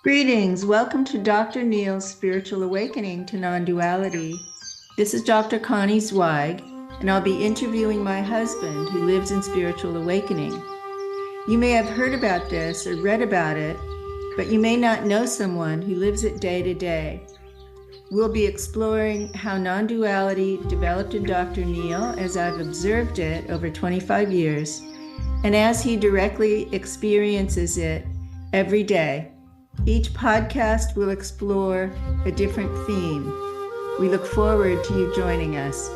Greetings. Welcome to Dr. Neil's Spiritual Awakening to Non-Duality. This is Dr. Connie Zweig, and I'll be interviewing my husband who lives in spiritual awakening. You may have heard about this or read about it, but you may not know someone who lives it day to day. We'll be exploring how non-duality developed in Dr. Neil as I've observed it over 25 years, and as he directly experiences it every day. Each podcast will explore a different theme. We look forward to you joining us.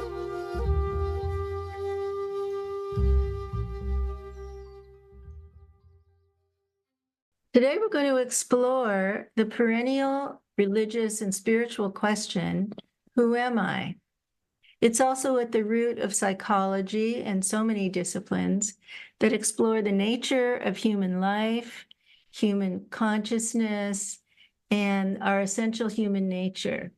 Today we're going to explore the perennial religious and spiritual question, who am I? It's also at the root of psychology and so many disciplines that explore the nature of human life, human consciousness, and our essential human nature.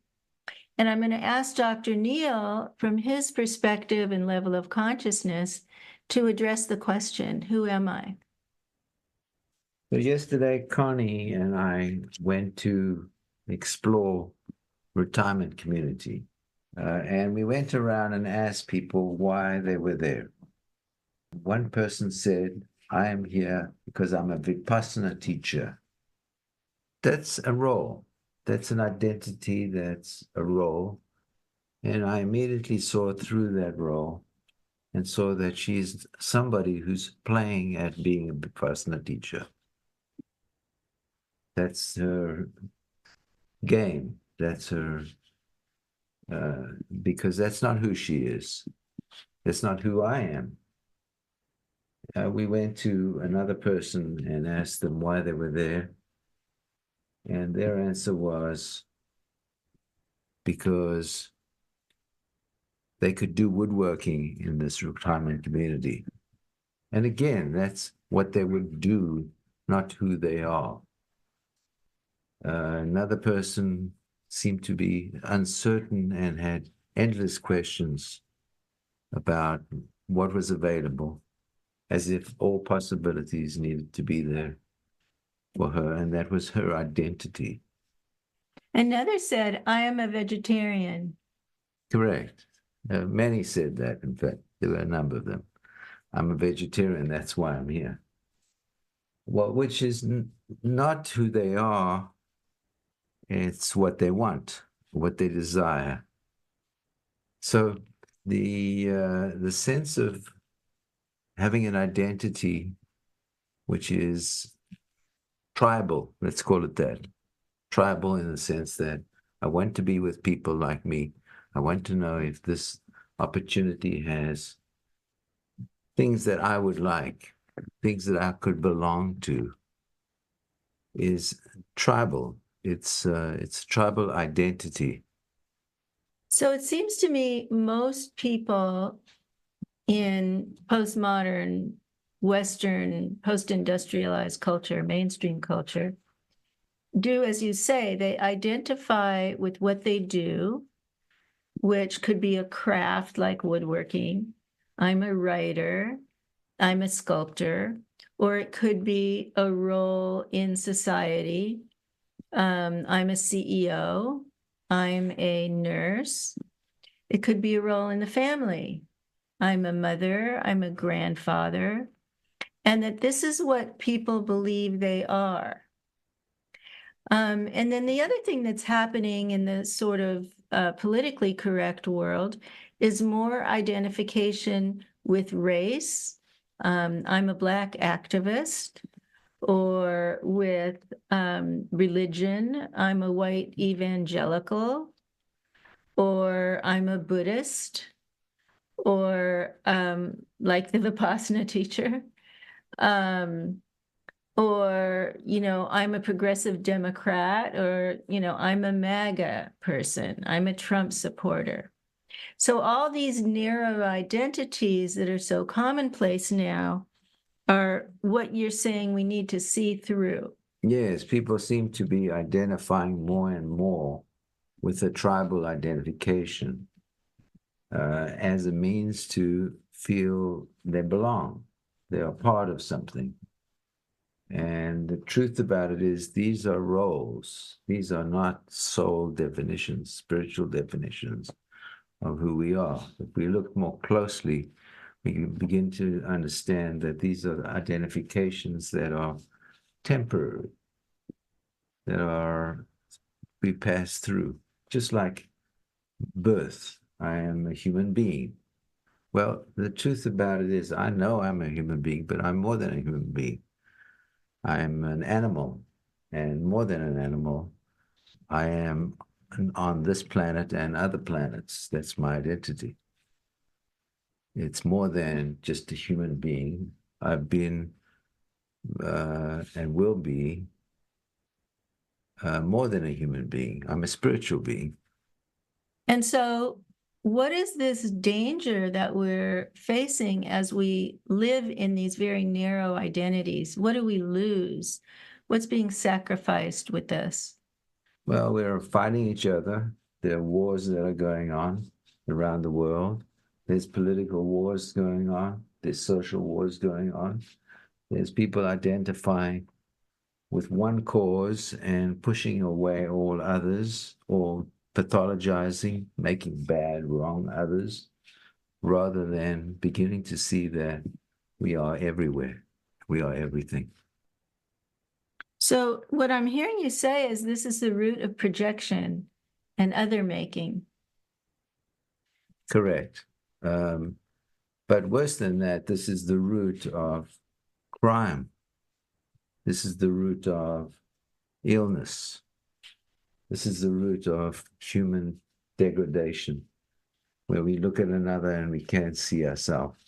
And I'm going to ask Dr. Neil, from his perspective and level of consciousness, to address the question, who am I? So yesterday, Connie and I went to explore retirement community. And we went around and asked people why they were there. One person said, I am here because I'm a Vipassana teacher. That's a role. That's an identity. That's a role. And I immediately saw through that role and saw that she's somebody who's playing at being a Vipassana teacher. That's her game. That's her, because that's not who she is. That's not who I am. We went to another person and asked them why they were there. And their answer was because they could do woodworking in this retirement community. And again, that's what they would do, not who they are. Another person seemed to be uncertain and had endless questions about what was available, as if all possibilities needed to be there for her, and that was her identity. Another said, I am a vegetarian. Correct. Many said that, in fact. There were a number of them. I'm a vegetarian, that's why I'm here. Well, which is not who they are. It's what they want, what they desire. So the sense of having an identity which is tribal, let's call it that. Tribal in the sense that I want to be with people like me. I want to know if this opportunity has things that I would like, things that I could belong to, is tribal. It's tribal identity. So it seems to me most people in postmodern, Western, post-industrialized culture, mainstream culture, do, as you say, they identify with what they do, which could be a craft like woodworking. I'm a writer, I'm a sculptor, or it could be a role in society. I'm a CEO, I'm a nurse. It could be a role in the family. I'm a mother, I'm a grandfather, and that this is what people believe they are. And then the other thing that's happening in the sort of politically correct world is more identification with race. I'm a Black activist, or with religion. I'm a white evangelical, or I'm a Buddhist, or like the Vipassana teacher. Or, I'm a progressive Democrat, or, I'm a MAGA person, I'm a Trump supporter. So all these narrow identities that are so commonplace now are what you're saying we need to see through. Yes, people seem to be identifying more and more with a tribal identification as a means to feel they belong. They are part of something. And the truth about it is these are roles. These are not soul definitions, spiritual definitions of who we are. If we look more closely, we can begin to understand that these are identifications that are temporary, that are we pass through, just like birth. I am a human being. Well, the truth about it is I know I'm a human being, but I'm more than a human being. I'm an animal, and more than an animal, I am on this planet and other planets. That's my identity. It's more than just a human being. I've been and will be more than a human being. I'm a spiritual being. And so, what is this danger that we're facing as we live in these very narrow identities? What do we lose? What's being sacrificed with this? Well, we're fighting each other. There are wars that are going on around the world. There's political wars going on. There's social wars going on. There's people identifying with one cause and pushing away all others, or pathologizing, making bad, wrong others, rather than beginning to see that we are everywhere. We are everything. So, what I'm hearing you say is this is the root of projection and other making. Correct. But worse than that, this is the root of crime. This is the root of illness. This is the root of human degradation, where we look at another and we can't see ourselves.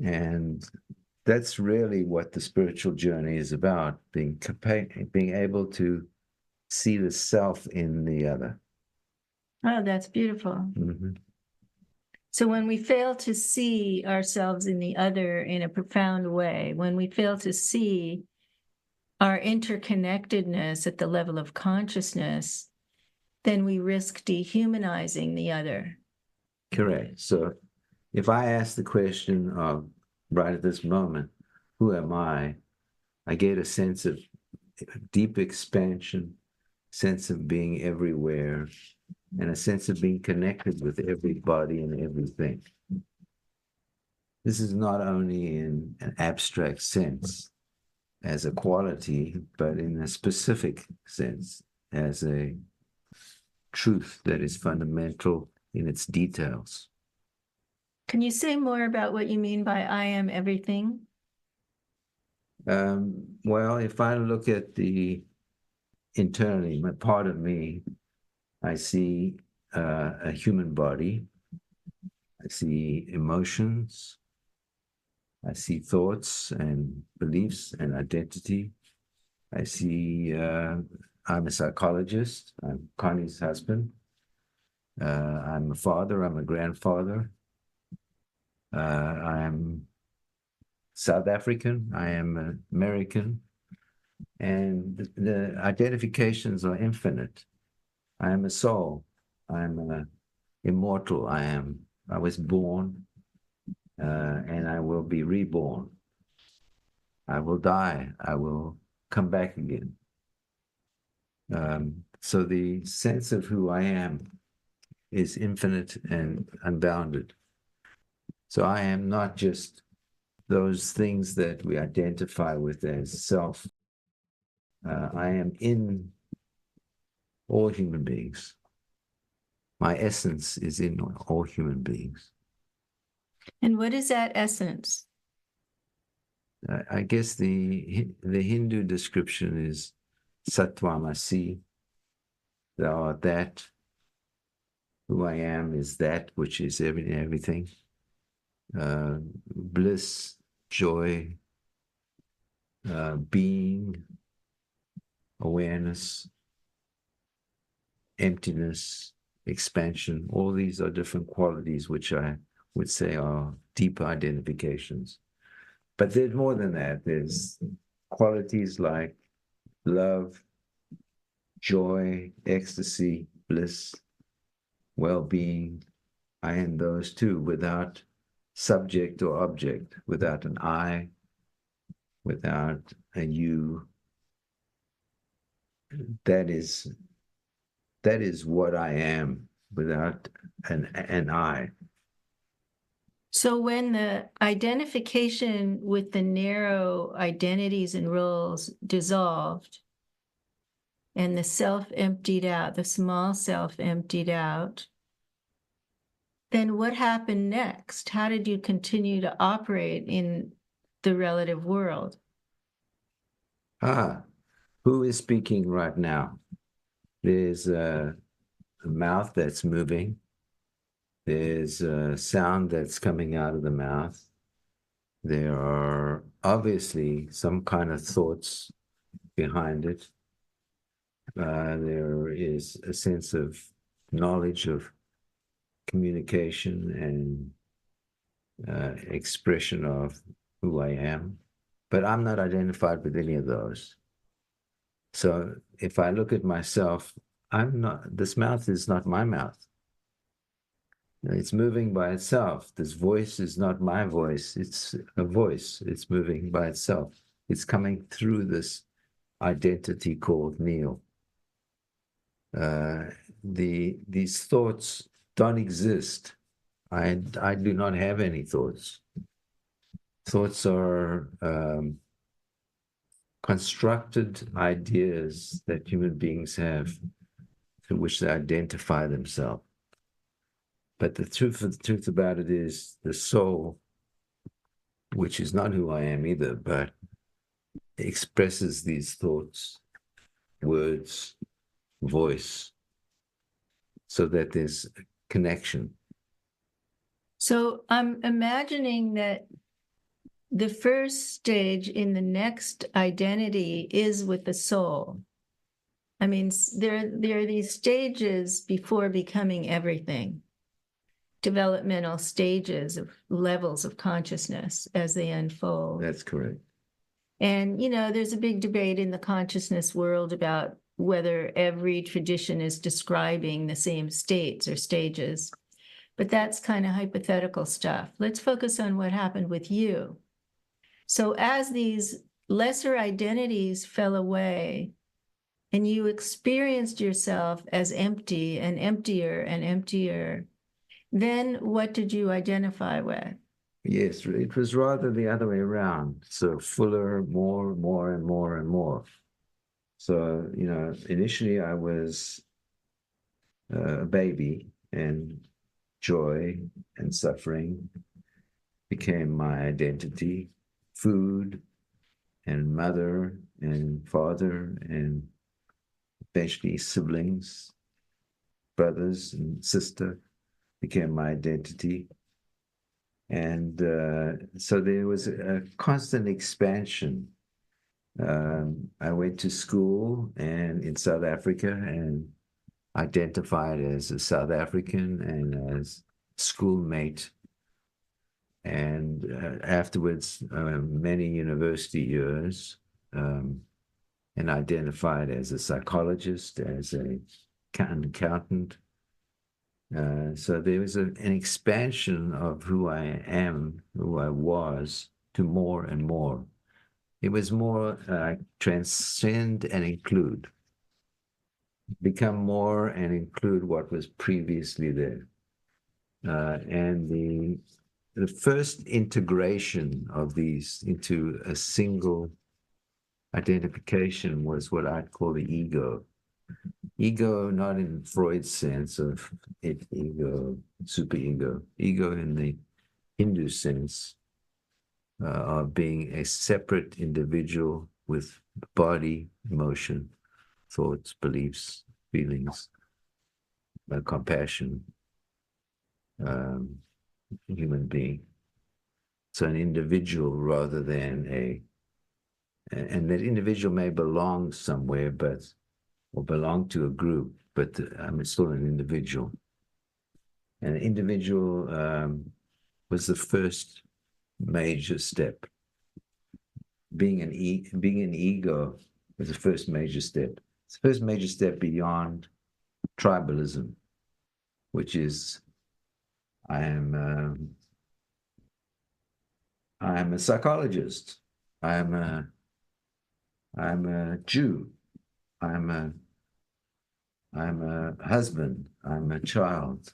And that's really what the spiritual journey is about, being able to see the self in the other. Oh, that's beautiful. Mm-hmm. So when we fail to see ourselves in the other in a profound way, when we fail to see our interconnectedness at the level of consciousness, then we risk dehumanizing the other. Correct. So if I ask the question of right at this moment, who am I get a sense of deep expansion, sense of being everywhere, and a sense of being connected with everybody and everything. This is not only in an abstract sense as a quality, but in a specific sense as a truth that is fundamental in its details. Can you say more about what you mean by I am everything? Well, if I look at the internally, my part of me, I see a human body. I see emotions. I see thoughts and beliefs and identity. I see I'm a psychologist. I'm Connie's husband. I'm a father. I'm a grandfather. I'm South African. I am American. And the identifications are infinite. I am a soul. I'm immortal. I was born and I will be reborn. I will die. I will come back again. So the sense of who I am is infinite and unbounded. So I am not just those things that we identify with as self. I am in all human beings. My essence is in all human beings. And what is that essence? I guess the Hindu description is Sattvamasi. Thou art that. Who I am is that which is everything. Bliss, joy, being, awareness, emptiness, expansion. All these are different qualities which I would say are deep identifications. But there's more than that. There's qualities like love, joy, ecstasy, bliss, well-being. I am those too, without subject or object, without an I, without a you. That is what I am without an I. So when the identification with the narrow identities and roles dissolved and the self emptied out, the small self emptied out, then what happened next? How did you continue to operate in the relative world? Who is speaking right now? There's a mouth that's moving. There's a sound that's coming out of the mouth. There are obviously some kind of thoughts behind it. There is a sense of knowledge of communication and expression of who I am. But I'm not identified with any of those. So if I look at myself, this mouth is not my mouth. It's moving by itself. This voice is not my voice. It's a voice. It's moving by itself. It's coming through this identity called Neil. These thoughts don't exist. I do not have any thoughts. Thoughts are constructed ideas that human beings have through which they identify themselves. But the truth about it is the soul, which is not who I am either, but expresses these thoughts, words, voice, so that there's a connection. So I'm imagining that the first stage in the next identity is with the soul. I mean, there are these stages before becoming everything, developmental stages of levels of consciousness as they unfold. That's correct. And, there's a big debate in the consciousness world about whether every tradition is describing the same states or stages. But that's kind of hypothetical stuff. Let's focus on what happened with you. So as these lesser identities fell away and you experienced yourself as empty and emptier, then what did you identify with? Yes, it was rather the other way around. So fuller, more, and more. So, initially I was a baby, and joy and suffering became my identity. Food and mother and father and eventually siblings, brothers and sister became my identity. And so there was a constant expansion. I went to school and in South Africa and identified as a South African and as schoolmate. And afterwards, many university years, and identified as a psychologist, as an accountant. So there was an expansion of who I am, who I was, to more and more. It was more transcend and include, become more and include what was previously there. And the first integration of these into a single identification was what I'd call the ego. Ego, not in Freud's sense of ego, superego. Ego in the Hindu sense of being a separate individual with body, emotion, thoughts, beliefs, feelings, compassion, human being. So an individual rather than and that individual may belong somewhere, or belong to a group, but I'm still an individual. And an individual was the first major step. Being an ego was the first major step. It's the first major step beyond tribalism, which is I am a psychologist. I'm a Jew. I'm a husband. I'm a child.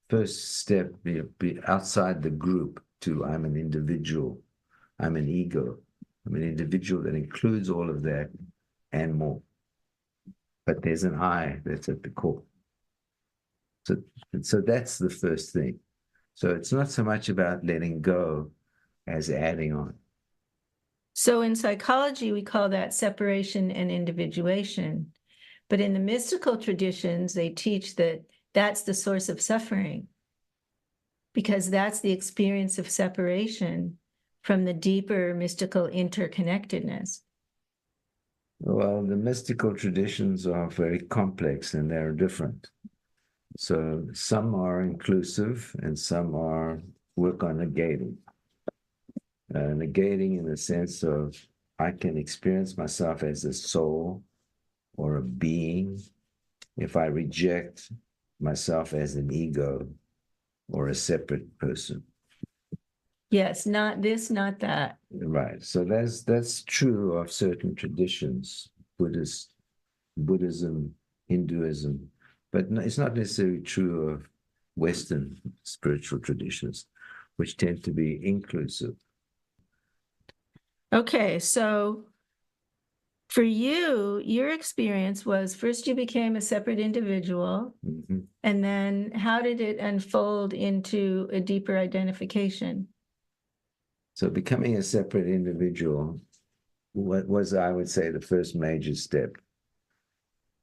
First step, be outside the group to I'm an individual. I'm an ego. I'm an individual that includes all of that and more. But there's an I that's at the core. So that's the first thing. So it's not so much about letting go as adding on. So in psychology, we call that separation and individuation. But in the mystical traditions, they teach that that's the source of suffering, because that's the experience of separation from the deeper mystical interconnectedness. Well, the mystical traditions are very complex and they're different. So some are inclusive and some are work on negating. Negating in the sense of I can experience myself as a soul or a being if I reject myself as an ego or a separate person. Yes, not this, not that. Right. So that's true of certain traditions, Buddhism, Hinduism, but it's not necessarily true of Western spiritual traditions, which tend to be inclusive. Okay, so for you, your experience was first you became a separate individual, Mm-hmm. and then how did it unfold into a deeper identification? So becoming a separate individual, what was, I would say, the first major step,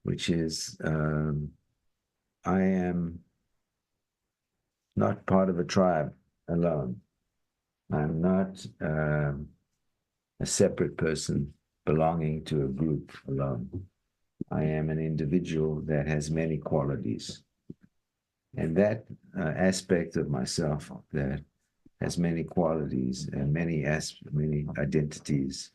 which is I am not part of a tribe alone. I'm not a separate person belonging to a group alone. I am an individual that has many qualities. And that aspect of myself that has many qualities and many identities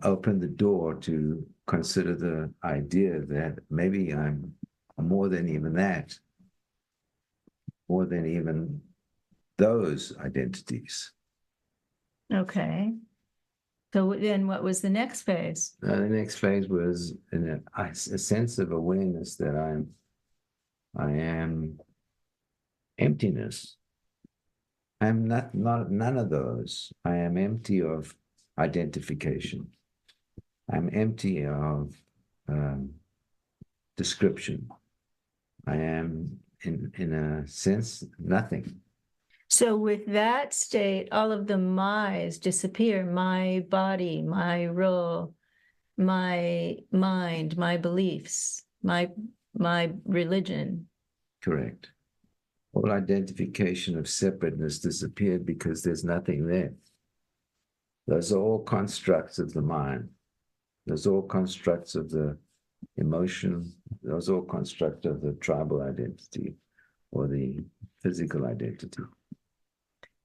open the door to consider the idea that maybe I'm more than even that, more than even those identities. Okay. So then what was the next phase? The next phase was a sense of awareness that I am emptiness. I'm not none of those. I am empty of identification. I'm empty of description. I am, in a sense, nothing. So with that state, all of the my's disappear. My body, my role, my mind, my beliefs, my religion. Correct. All identification of separateness disappeared because there's nothing there. Those are all constructs of the mind. Those are all constructs of the emotion. Those are all constructs of the tribal identity or the physical identity.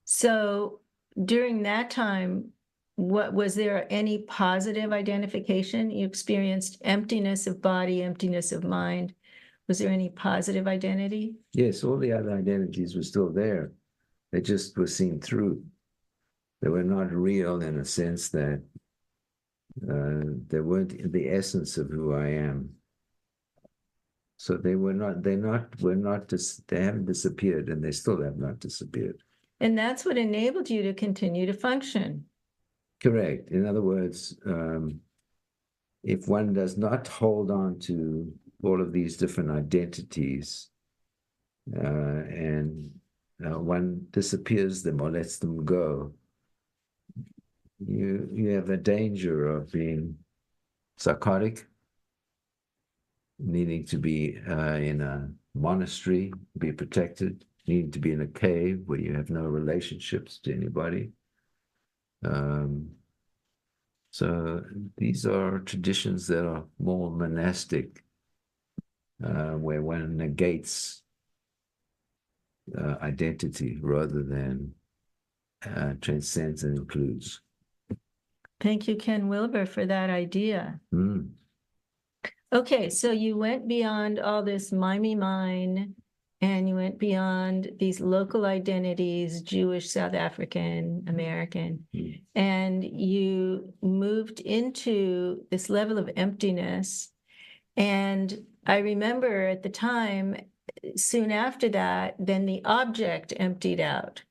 So during that time, what was there any positive identification? You experienced emptiness of body, emptiness of mind. Was there any positive identity? Yes, all the other identities were still there. They just were seen through. They were not real in a sense that they weren't the essence of who I am. So they haven't disappeared, and they still have not disappeared. And that's what enabled you to continue to function. Correct. In other words, if one does not hold on to all of these different identities and one disappears them or lets them go, you have a danger of being psychotic, needing to be in a monastery, be protected, needing to be in a cave where you have no relationships to anybody. So these are traditions that are more monastic, where one negates identity rather than transcends and includes. Thank you, Ken Wilber, for that idea. Mm. Okay, so you went beyond all this mine, and you went beyond these local identities, Jewish, South African, American, and you moved into this level of emptiness. And I remember at the time, soon after that, then the object emptied out.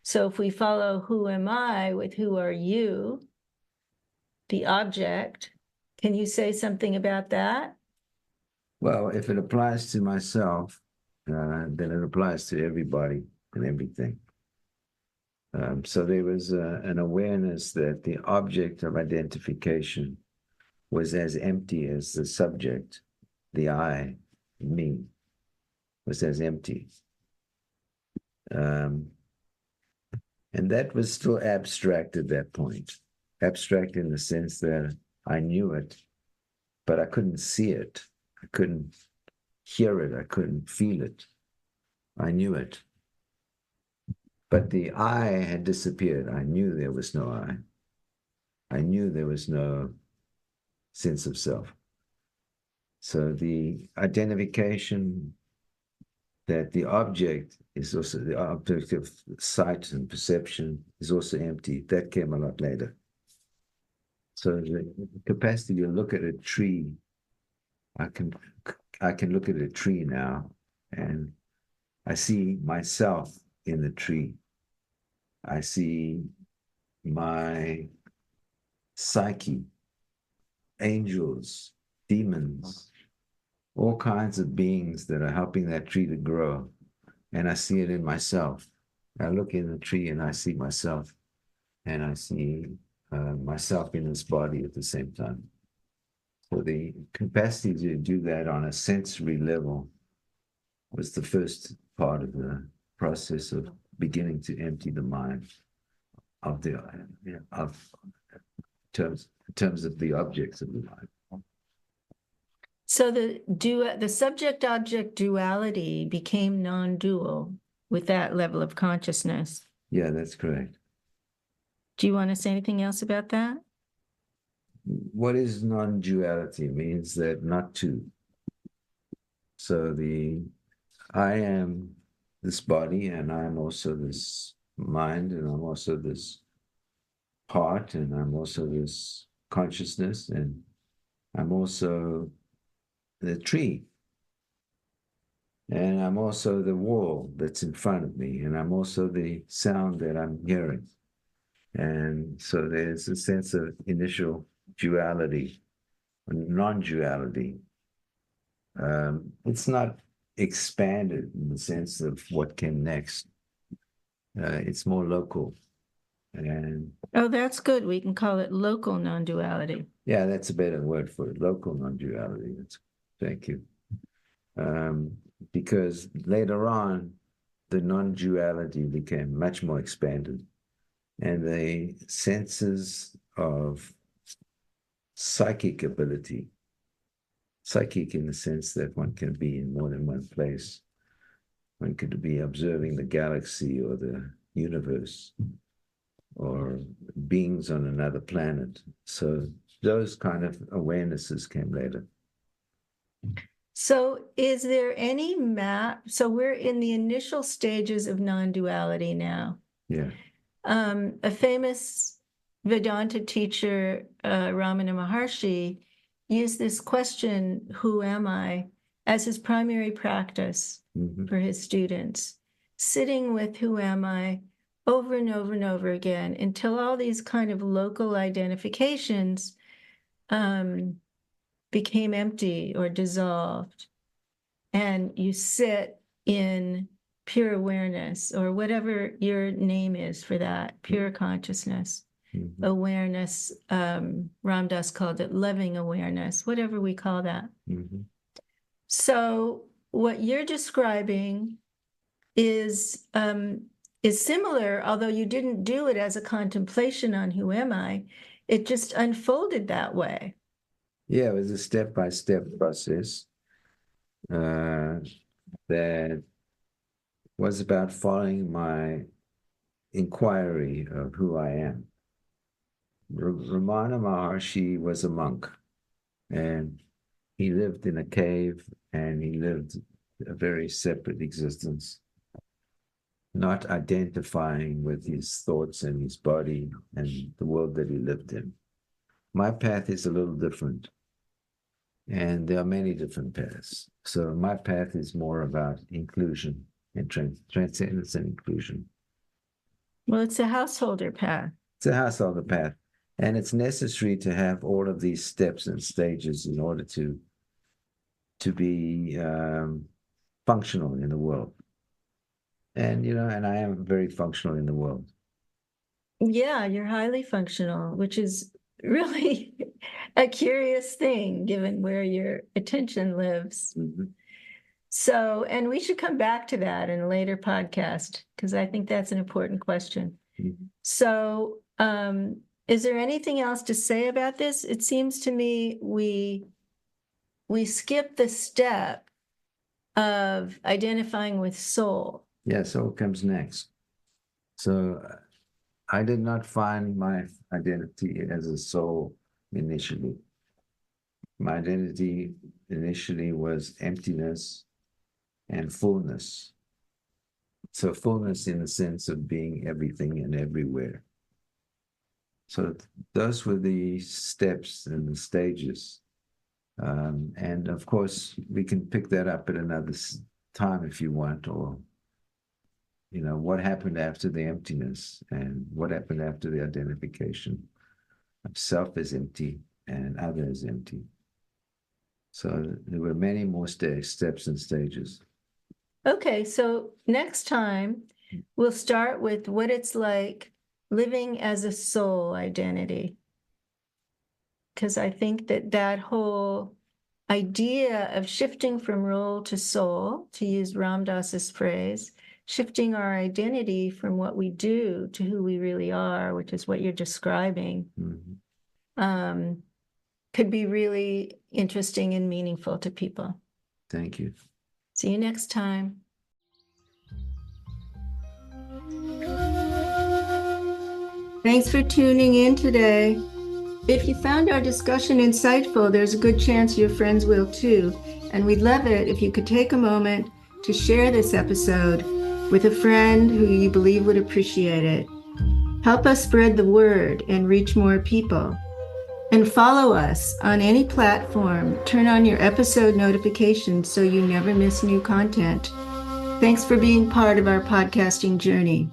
So if we follow who am I with who are you, the object, can you say something about that? Well, if it applies to myself, then it applies to everybody and everything. So there was an awareness that the object of identification was as empty as the subject, the I, me, was as empty. And that was still abstract at that point. Abstract in the sense that I knew it, but I couldn't see it. I couldn't hear it. I couldn't feel it. I knew it. But the I had disappeared. I knew there was no I. I knew there was no sense of self. So the identification that the object is also the object of sight and perception is also empty, that came a lot later. So the capacity to look at a tree, I can look at a tree now and I see myself in the tree. I see my psyche, angels, demons, all kinds of beings that are helping that tree to grow. And I see it in myself. I look in the tree and I see myself, and I see myself in this body at the same time. So the capacity to do that on a sensory level was the first part of the process of beginning to empty the mind of the terms of the objects of the mind. So the subject-object duality became non-dual with that level of consciousness. Yeah, that's correct. Do you want to say anything else about that? What is non-duality? Means that not two. So I am this body, and I'm also this mind, and I'm also this heart, and I'm also this consciousness, and I'm also the tree. And I'm also the wall that's in front of me, and I'm also the sound that I'm hearing. And so there's a sense of initial duality, non-duality. It's not expanded in the sense of what came next. It's more local. And Oh, that's good. We can call it local non-duality. yeah, that's a better word for it, local non-duality. Thank you. Because later on, the non-duality became much more expanded. And the senses of psychic ability, psychic in the sense that one can be in more than one place. One could be observing the galaxy or the universe or beings on another planet. So those kind of awarenesses came later. So is there any map? So we're in the initial stages of non-duality now. Yeah. A famous Vedanta teacher, Ramana Maharshi, used this question, who am I, as his primary practice for his students, sitting with who am I over and over and over again until all these kind of local identifications became empty or dissolved. And you sit in pure awareness, or whatever your name is for that, pure consciousness, awareness. Ram Dass called it loving awareness, whatever we call that. So what you're describing is similar, although you didn't do it as a contemplation on who am I. It just unfolded that way. Yeah, it was a step-by-step process that was about following my inquiry of who I am. Ramana Maharshi was a monk, and he lived in a cave, and he lived a very separate existence, not identifying with his thoughts and his body and the world that he lived in. My path is a little different, and there are many different paths. So my path is more about inclusion and transcendence and inclusion. Well, it's a householder path. It's a householder path, and it's necessary to have all of these steps and stages in order to be functional in the world. And and I am very functional in the world. Yeah, you're highly functional, which is really a curious thing given where your attention lives. Mm-hmm. So, and we should come back to that in a later podcast because I think that's an important question. Mm-hmm. So, is there anything else to say about this? It seems to me we skip the step of identifying with soul. Yeah, soul comes next. So I did not find my identity as a soul initially. My identity initially was emptiness and fullness. So fullness in the sense of being everything and everywhere. So those were the steps and the stages. And of course, we can pick that up at another time if you want, or what happened after the emptiness and what happened after the identification of self as empty and other as empty. So there were many more steps and stages. Okay, so next time we'll start with what it's like living as a soul identity. Because I think that whole idea of shifting from role to soul, to use Ram Dass's phrase, shifting our identity from what we do to who we really are, which is what you're describing, could be really interesting and meaningful to people. Thank you. See you next time. Thanks for tuning in today. If you found our discussion insightful, there's a good chance your friends will too. And we'd love it if you could take a moment to share this episode with a friend who you believe would appreciate it. Help us spread the word and reach more people. And follow us on any platform. Turn on your episode notifications so you never miss new content. Thanks for being part of our podcasting journey.